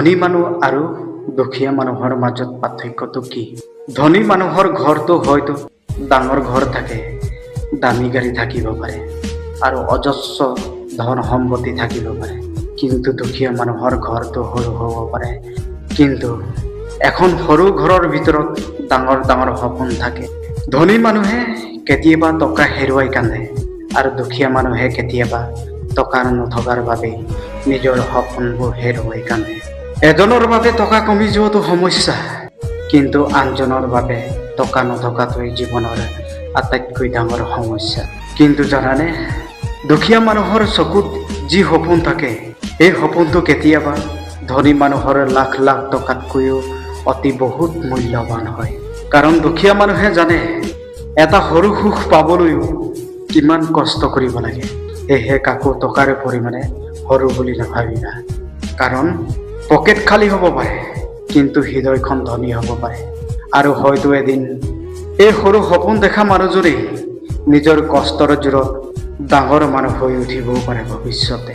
ধনী মানুহ আৰু দুখীয়া মানুহৰ মাজত পাৰ্থক্যটো কি? ধনী মানুহৰ ঘৰটো হয়তো ডাঙৰ ঘৰ থাকে, দামী গাড়ী থাকিব পাৰে আৰু অজস্ৰ ধন সম্পত্তি থাকিব পাৰে। কিন্তু দুখীয়া মানুহৰ ঘৰটো সৰু হ'ব পাৰে, কিন্তু এখন সৰু ঘৰৰ ভিতৰত ডাঙৰ ডাঙৰ সপোন থাকে। ধনী মানুহে কেতিয়াবা টকা হেৰুৱাই কান্দে আৰু দুখীয়া মানুহে কেতিয়াবা টকা নথকাৰ বাবে নিজৰ সপোনবোৰ হেৰুৱাই কান্দে। এজনৰ বাবে টকা কমি যোৱাটো সমস্যা, কিন্তু আনজনৰ বাবে টকা নথকাটোৱেই জীৱনৰ আটাইতকৈ ডাঙৰ সমস্যা। কিন্তু জানানে, দুখীয়া মানুহৰ চকুত যি সপোন থাকে, এই সপোনটো কেতিয়াবা ধনী মানুহৰ লাখ লাখ টকাতকৈও অতি বহুত মূল্যৱান হয়। কাৰণ দুখীয়া মানুহে জানে এটা সৰু সুখ পাবলৈও কিমান কষ্ট কৰিব লাগে। সেয়েহে কাকো টকাৰ পৰিমাণে সৰু বুলি নাভাবিবা। কাৰণ পকেট খালী হ'ব পাৰে, কিন্তু হৃদয়খন ধনী হ'ব পাৰে। আৰু হয়তো এদিন এই সৰু সপোন দেখা মানুহজনেই নিজৰ কষ্টৰ জোৰত ডাঙৰ মানুহ হৈ উঠিবও পাৰে ভৱিষ্যতে।